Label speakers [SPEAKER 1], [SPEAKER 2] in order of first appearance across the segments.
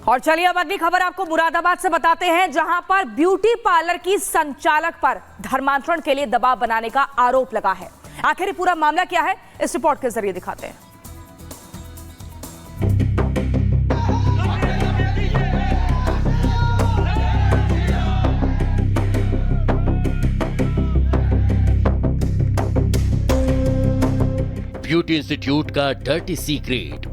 [SPEAKER 1] और चलिए अब अगली खबर आपको मुरादाबाद से बताते हैं, जहां पर ब्यूटी पार्लर की संचालक पर धर्मांतरण के लिए दबाव बनाने का आरोप लगा है। आखिर पूरा मामला क्या है, इस रिपोर्ट के जरिए दिखाते हैं।
[SPEAKER 2] ब्यूटी इंस्टीट्यूट का डर्टी सीक्रेट,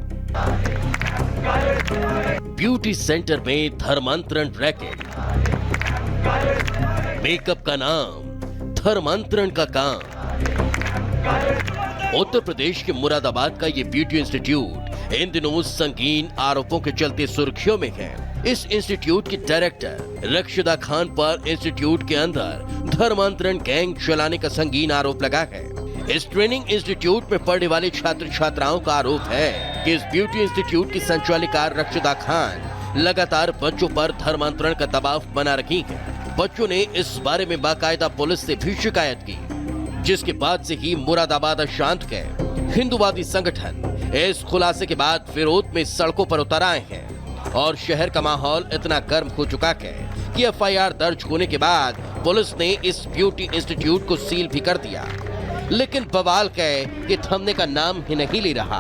[SPEAKER 2] ब्यूटी सेंटर में धर्मांतरण रैकेट, मेकअप का नाम, धर्मांतरण का काम। उत्तर प्रदेश के मुरादाबाद का ये ब्यूटी इंस्टीट्यूट इन दिनों संगीन आरोपों के चलते सुर्खियों में है। इस इंस्टीट्यूट की डायरेक्टर रक्षदा खान पर इंस्टीट्यूट के अंदर धर्मांतरण गैंग चलाने का संगीन आरोप लगा है। इस ट्रेनिंग इंस्टीट्यूट में पढ़ने वाले छात्र छात्राओं का आरोप है कि इस ब्यूटी इंस्टीट्यूट की संचालिका रक्षदा खान लगातार बच्चों पर धर्मांतरण का दबाव बना रही है। बच्चों ने इस बारे में बाकायदा पुलिस से भी शिकायत की, जिसके बाद से ही मुरादाबाद अशांत गए। हिंदूवादी संगठन इस खुलासे के बाद विरोध में सड़कों पर उतर आए हैं और शहर का माहौल इतना गर्म हो चुका है कि एफआईआर दर्ज होने के बाद पुलिस ने इस ब्यूटी इंस्टीट्यूट को सील भी कर दिया। लेकिन बवाल है कि थमने का नाम ही नहीं ले रहा।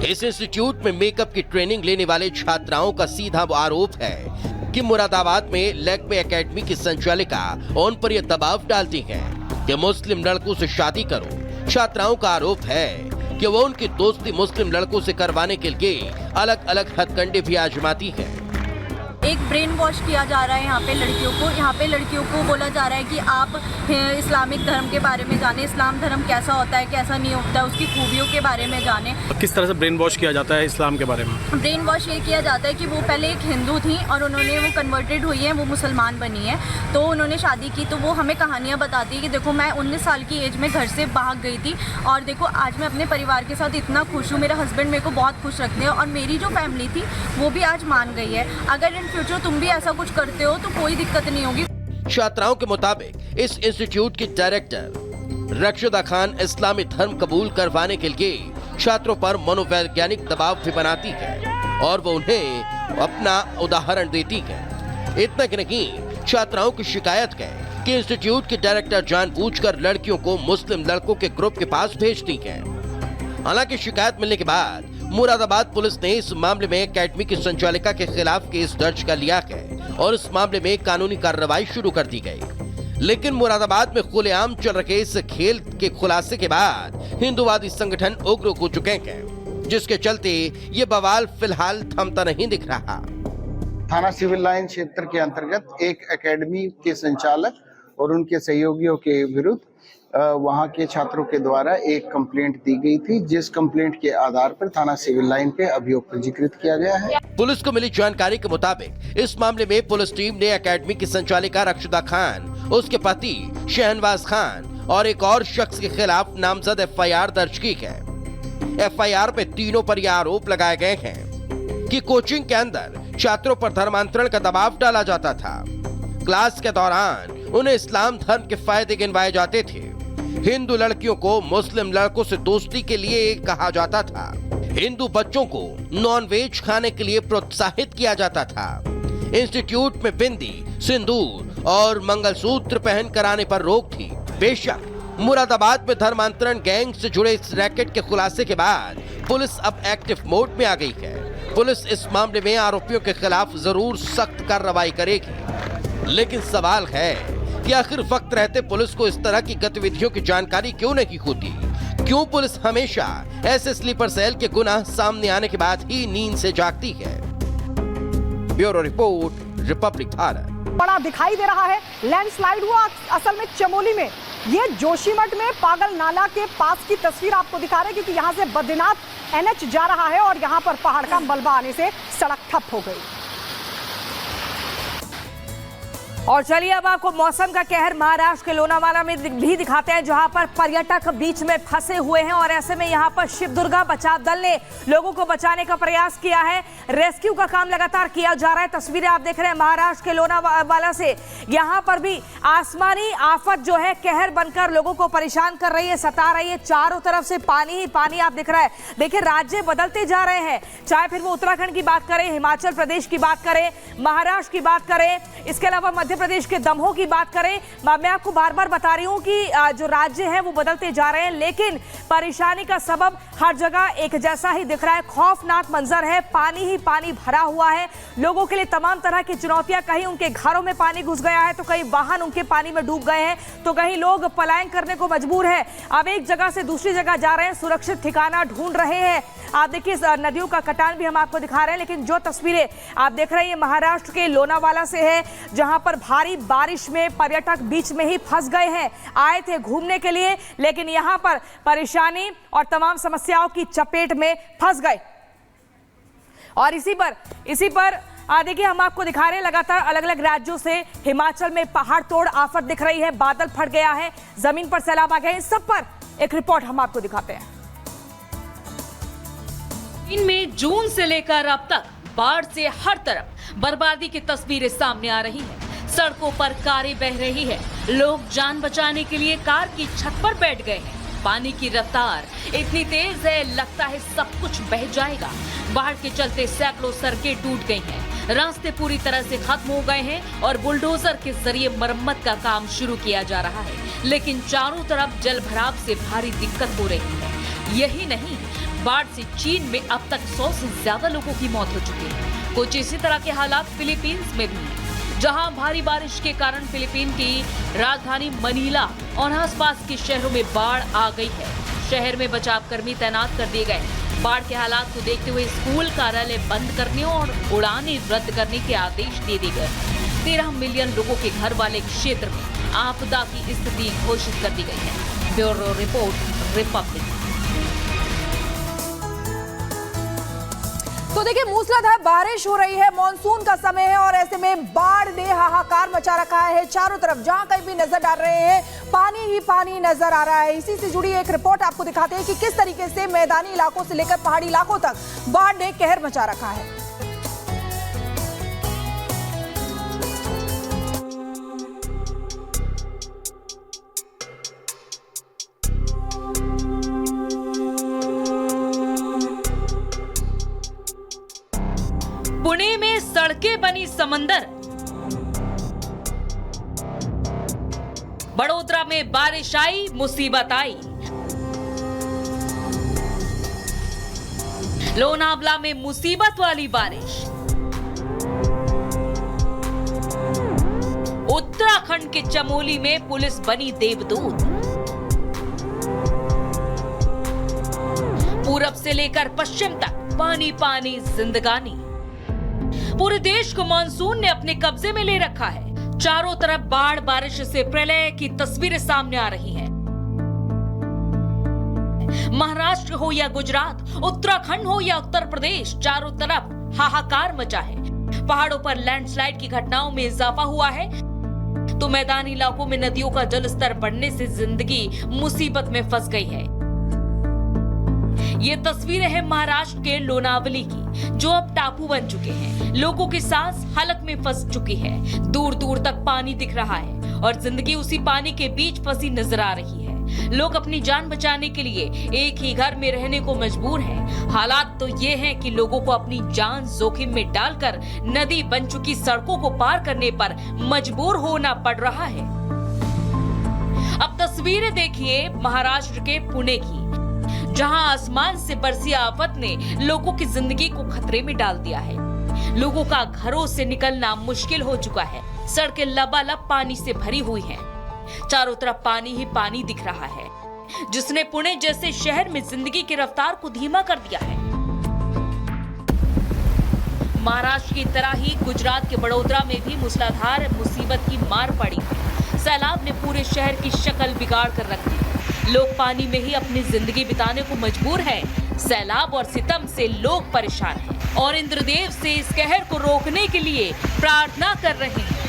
[SPEAKER 2] इस इंस्टीट्यूट में मेकअप की ट्रेनिंग लेने वाले छात्राओं का सीधा आरोप है कि मुरादाबाद में लैक्मे एकेडमी की संचालिका उन पर यह दबाव डालती है कि मुस्लिम लड़कों से शादी करो। छात्राओं का आरोप है कि वो उनकी दोस्ती मुस्लिम लड़कों से करवाने के लिए अलग अलग हथकंडे भी आजमाती है।
[SPEAKER 3] एक ब्रेन वॉश किया जा रहा है यहाँ पे लड़कियों को बोला जा रहा है कि आप इस्लामिक धर्म के बारे में जाने, इस्लाम धर्म कैसा होता है कैसा नहीं होता है, उसकी खूबियों के बारे में जाने।
[SPEAKER 4] किस तरह से ब्रेन वॉश किया जाता है इस्लाम के बारे में?
[SPEAKER 3] ब्रेन वॉश ये किया जाता है कि वो पहले एक हिंदू थी और उन्होंने वो कन्वर्टेड हुई है, वो मुसलमान बनी है, तो उन्होंने शादी की, तो वो हमें कहानियाँ बताती है कि देखो मैं 19 साल की एज में घर से भाग गई थी और देखो आज मैं अपने परिवार के साथ इतना खुश हूँ, मेरा हस्बैंड मेरे को बहुत खुश रखते हैं और मेरी जो फैमिली थी वो भी आज मान गई है। अगर इन फ्यूचर तुम भी ऐसा कुछ करते हो तो कोई दिक्कत नहीं होगी।
[SPEAKER 2] छात्राओं के मुताबिक इस इंस्टीट्यूट की डायरेक्टर रक्षदा खान इस्लामी धर्म कबूल करवाने के लिए छात्रों पर मनोवैज्ञानिक दबाव भी बनाती है और वो उन्हें अपना उदाहरण देती है। इतना कि नहीं, छात्राओं की शिकायत है कि इंस्टीट्यूट की डायरेक्टर जानबूझकर लड़कियों को मुस्लिम लड़कों के ग्रुप के पास भेजती है। हालांकि शिकायत मिलने के बाद मुरादाबाद पुलिस ने इस मामले में एकेडमी की संचालिका के खिलाफ केस दर्ज कर लिया है और इस मामले में कानूनी कार्रवाई शुरू कर दी गई। लेकिन मुरादाबाद में खुलेआम चल रहे इस खेल के खुलासे के बाद हिंदूवादी संगठन उग्र हो चुके हैं, जिसके चलते ये बवाल फिलहाल थमता नहीं दिख रहा।
[SPEAKER 5] थाना सिविल लाइन क्षेत्र के अंतर्गत एक एकेडमी के संचालक और उनके सहयोगियों के विरुद्ध वहां के छात्रों के द्वारा एक कंप्लेंट दी गई थी, जिस कंप्लेंट के आधार पर थाना सिविल लाइन पे अभियोग पंजीकृत किया गया है।
[SPEAKER 2] पुलिस को मिली जानकारी के मुताबिक इस मामले में पुलिस टीम ने एकेडमी की संचालिका रक्षदा खान, उसके पति शहनवाज खान और एक और शख्स के खिलाफ नामजद एफआईआर दर्ज की है। एफआईआर में तीनों पर यह आरोप लगाए गए हैं कि कोचिंग के अंदर छात्रों पर धर्मांतरण का दबाव डाला जाता था। क्लास के दौरान उन्हें इस्लाम धर्म के फायदे गिनवाए जाते थे। हिंदू लड़कियों को मुस्लिम लड़कों से दोस्ती के लिए कहा जाता था। हिंदू बच्चों को नॉनवेज खाने के लिए प्रोत्साहित किया जाता था। इंस्टीट्यूट में बिंदी, सिंदूर और मंगलसूत्र पहन कर आने पर रोक थी। बेशक मुरादाबाद में धर्मांतरण गैंग से जुड़े इस रैकेट के खुलासे के बाद पुलिस अब एक्टिव मोड में आ गई है। पुलिस इस मामले में आरोपियों के खिलाफ जरूर सख्त कार्रवाई करेगी। लेकिन सवाल है कि आखिर वक्त रहते पुलिस को इस तरह की गतिविधियों की जानकारी क्यों नहीं होती? क्यों पुलिस हमेशा ऐसे स्लीपर सेल के गुनाह सामने आने के बाद ही नींद से जागती है? Bureau report, Republic Bharat.
[SPEAKER 6] बड़ा दिखाई दे रहा है। लैंडस्लाइड हुआ असल में चमोली में। ये जोशीमठ में पागल नाला के पास की तस्वीर आपको दिखा रहे हैं, क्योंकि यहाँ से बद्रीनाथ एनएच जा रहा है और यहाँ पर पहाड़ का मलबा आने से सड़क ठप हो गई।
[SPEAKER 1] और चलिए अब आपको मौसम का कहर महाराष्ट्र के लोनावाला में भी दिखाते हैं, जहां पर पर्यटक बीच में फंसे हुए हैं और ऐसे में यहां पर शिव दुर्गा बचाव दल ने लोगों को बचाने का प्रयास किया है। रेस्क्यू का काम लगातार किया जा रहा है। तस्वीरें आप देख रहे हैं महाराष्ट्र के लोनावाला से। यहां पर भी आसमानी आफत जो है कहर बनकर लोगों को परेशान कर रही है, सता रही है। चारों तरफ से पानी ही पानी आप दिख रहा है। देखिए राज्य बदलते जा रहे हैं, चाहे फिर वो उत्तराखंड की बात करें, हिमाचल प्रदेश की बात करें, महाराष्ट्र की बात करें, इसके अलावा मध्य प्रदेश के दमोह की बात करें। मैं आपको बार बार बता रही हूं कि जो राज्य हैं वो बदलते जा रहे हैं, लेकिन परेशानी का सबब हर जगह एक जैसा ही दिख रहा है। खौफनाक मंजर है, पानी ही पानी भरा हुआ है। लोगों के लिए तमाम तरह की चुनौतियां, कहीं उनके घरों में पानी घुस गया है तो कहीं वाहन उनके पानी में डूब गए हैं, तो कहीं लोग पलायन करने को मजबूर है। अब एक जगह से दूसरी जगह जा रहे हैं, सुरक्षित ठिकाना ढूंढ रहे हैं। आप देखिए नदियों का कटान भी हम आपको दिखा रहे हैं, लेकिन जो तस्वीरें आप देख रहे हैं महाराष्ट्र के लोनावाला से है, जहां पर भारी बारिश में पर्यटक बीच में ही फंस गए हैं। आए थे घूमने के लिए, लेकिन यहां पर परेशानी और तमाम समस्याओं की चपेट में फंस गए। और इसी पर देखिए हम आपको दिखा रहे हैं लगातार अलग अलग राज्यों से हिमाचल में पहाड़ तोड़ आफत दिख रही है, बादल फट गया है, जमीन पर सैलाब आ गए हैं। सब पर एक रिपोर्ट हम आपको दिखाते हैं।
[SPEAKER 7] इनमें जून से लेकर अब तक बाढ़ से हर तरफ बर्बादी की तस्वीरें सामने आ रही हैं। सड़कों पर कारें बह रही है, लोग जान बचाने के लिए कार की छत पर बैठ गए हैं। पानी की रफ्तार इतनी तेज है, लगता है सब कुछ बह जाएगा। बाढ़ के चलते सैकड़ों सड़कें टूट गई हैं, रास्ते पूरी तरह से खत्म हो गए हैं और बुलडोजर के जरिए मरम्मत का काम शुरू किया जा रहा है, लेकिन चारों तरफ जल भराव से भारी दिक्कत हो रही है। यही नहीं, बाढ़ से चीन में अब तक 100 से ज्यादा लोगों की मौत हो चुकी है। कुछ इसी तरह के हालात फिलीपींस में भी हैं, जहां भारी बारिश के कारण फिलीपीन की राजधानी मनीला और आसपास के शहरों में बाढ़ आ गई है। शहर में बचाव कर्मी तैनात कर दिए गए। बाढ़ के हालात को देखते हुए स्कूल, कार्यालय बंद करने और उड़ानें रद्द करने के आदेश दे दिए गए। 13 मिलियन लोगों के घर वाले क्षेत्र में आपदा की स्थिति घोषित कर दी गई है। Bureau report, Republic.
[SPEAKER 6] तो देखिए मूसलाधार बारिश हो रही है, मॉनसून का समय है और ऐसे में बाढ़ ने हाहाकार मचा रखा है। चारों तरफ जहां कहीं भी नजर डाल रहे हैं पानी ही पानी नजर आ रहा है। इसी से जुड़ी एक रिपोर्ट आपको दिखाते हैं कि किस तरीके से मैदानी इलाकों से लेकर पहाड़ी इलाकों तक बाढ़ ने कहर मचा रखा है।
[SPEAKER 7] पुणे में सड़कें बनी समंदर, बड़ोदरा में बारिश आई मुसीबत आई, लोनावला में मुसीबत वाली बारिश, उत्तराखंड के चमोली में पुलिस बनी देवदूत, पूरब से लेकर पश्चिम तक पानी पानी जिंदगानी। पूरे देश को मानसून ने अपने कब्जे में ले रखा है। चारों तरफ बाढ़, बारिश से प्रलय की तस्वीरें सामने आ रही हैं। महाराष्ट्र हो या गुजरात, उत्तराखंड हो या उत्तर प्रदेश, चारों तरफ हाहाकार मचा है। पहाड़ों पर लैंडस्लाइड की घटनाओं में इजाफा हुआ है, तो मैदानी इलाकों में नदियों का जलस्तर बढ़ने से जिंदगी मुसीबत में फंस गई है। ये तस्वीरें हैं महाराष्ट्र के लोनावली की, जो अब टापू बन चुके हैं। लोगों की सांस हलक में फंस चुकी है। दूर दूर तक पानी दिख रहा है और जिंदगी उसी पानी के बीच फंसी नजर आ रही है। लोग अपनी जान बचाने के लिए एक ही घर में रहने को मजबूर हैं। हालात तो ये हैं कि लोगों को अपनी जान जोखिम में डालकर नदी बन चुकी सड़कों को पार करने पर मजबूर होना पड़ रहा है। अब तस्वीरें देखिए महाराष्ट्र के पुणे की, जहां आसमान से बरसी आफत ने लोगों की जिंदगी को खतरे में डाल दिया है। लोगों का घरों से निकलना मुश्किल हो चुका है। सड़कें लबालब पानी से भरी हुई हैं। चारों तरफ पानी ही पानी दिख रहा है, जिसने पुणे जैसे शहर में जिंदगी की रफ्तार को धीमा कर दिया है। महाराष्ट्र की तरह ही गुजरात के बड़ोदरा में भी मूसलाधार मुसीबत की मार पड़ी है। सैलाब ने पूरे शहर की शक्ल बिगाड़ कर रख दी। लोग पानी में ही अपनी जिंदगी बिताने को मजबूर हैं। सैलाब और सितम से लोग परेशान हैं और इंद्रदेव से इस कहर को रोकने के लिए प्रार्थना कर रहे हैं।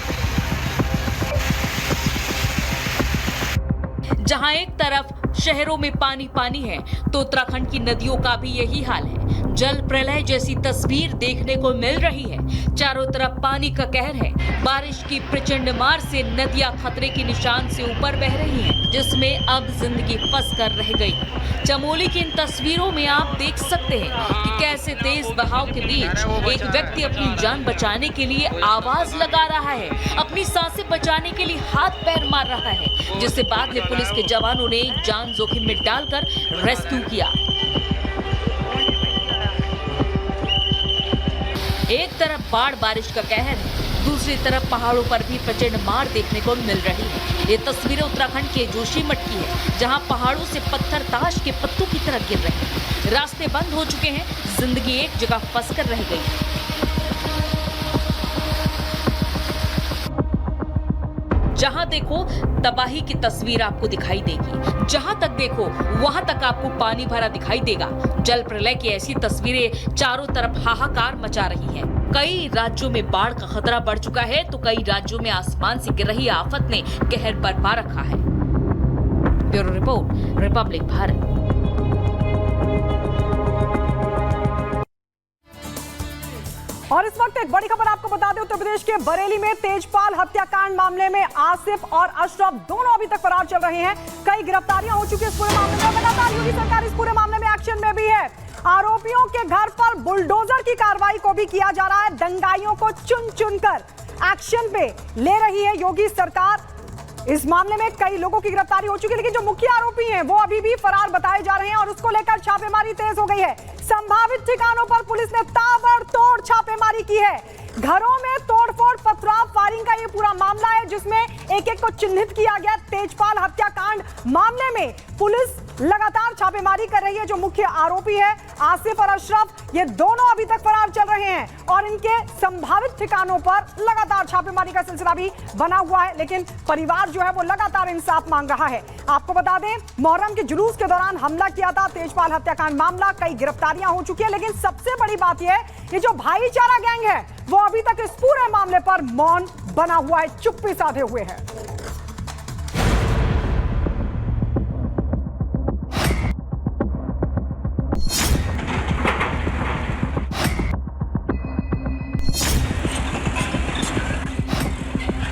[SPEAKER 7] जहां एक तरफ शहरों में पानी पानी है तो उत्तराखंड की नदियों का भी यही हाल है। जल प्रलय जैसी तस्वीर देखने को मिल रही है। चारों तरफ पानी का कहर है। बारिश की प्रचंड मार से नदियां खतरे के निशान से ऊपर बह रही हैं, जिसमें अब जिंदगी फंस कर रह गई। चमोली की इन तस्वीरों में आप देख सकते हैं कि कैसे तेज बहाव के बीच एक व्यक्ति अपनी जान बचाने के लिए आवाज लगा रहा है, अपनी सांसें बचाने के लिए हाथ पैर मार रहा है, जिससे बाद में पुलिस के जवानों ने जान जोखिम में डालकर रेस्क्यू किया। एक तरफ बाढ़ बारिश का कहर है, दूसरी तरफ पहाड़ों पर भी प्रचंड मार देखने को मिल रही है। ये तस्वीरें उत्तराखंड के जोशीमठ की है, जहां पहाड़ों से पत्थर ताश के पत्तों की तरह गिर रहे हैं। रास्ते बंद हो चुके हैं, जिंदगी एक जगह फंसकर रह गई है। जहां देखो तबाही की तस्वीर आपको दिखाई देगी, जहां तक देखो वहां तक आपको पानी भरा दिखाई देगा। जल प्रलय की ऐसी तस्वीरें चारों तरफ हाहाकार मचा रही हैं। कई राज्यों में बाढ़ का खतरा बढ़ चुका है तो कई राज्यों में आसमान से गिर रही आफत ने कहर बरपा रखा है। Bureau report, Republic Bharat.
[SPEAKER 6] और इस वक्त एक बड़ी खबर आपको बता दें, उत्तर प्रदेश के बरेली में तेजपाल हत्याकांड मामले में आसिफ और अशरफ दोनों अभी तक फरार चल रहे हैं। कई गिरफ्तारियां हो चुकी है इस पूरे मामले में। लगातार योगी सरकार इस पूरे मामले में एक्शन में भी है। आरोपियों के घर पर बुलडोजर की कार्रवाई को भी किया जा रहा है। दंगाइयों को चुन चुनकर एक्शन पे ले रही है योगी सरकार। इस मामले में कई लोगों की गिरफ्तारी हो चुकी है, लेकिन जो मुख्य आरोपी हैं वो अभी भी फरार बताए जा रहे हैं और उसको लेकर छापेमारी तेज हो गई है। संभावित ठिकानों पर पुलिस ने ताबड़तोड़ छापेमारी की है। घरों में तोड़फोड़, पथराव, फायरिंग का ये पूरा मामला है, जिसमें एक एक को चिन्हित किया गया। तेजपाल हत्याकांड मामले में पुलिस लगातार छापेमारी कर रही है। जो मुख्य आरोपी है आसिफ और अशरफ, ये दोनों अभी तक फरार चल रहे हैं और इनके संभावित ठिकानों पर लगातार छापेमारी का सिलसिला भी बना हुआ है। लेकिन परिवार जो है वो लगातार इंसाफ मांग रहा है। आपको बता दें, मुहर्रम के जुलूस के दौरान हमला किया था तेजपाल हत्याकांड मामला। कई गिरफ्तारियां हो चुकी है, लेकिन सबसे बड़ी बात यह है, ये जो भाईचारा गैंग है वो अभी तक इस पूरे मामले पर मौन बना हुआ है, चुप्पी साधे हुए है।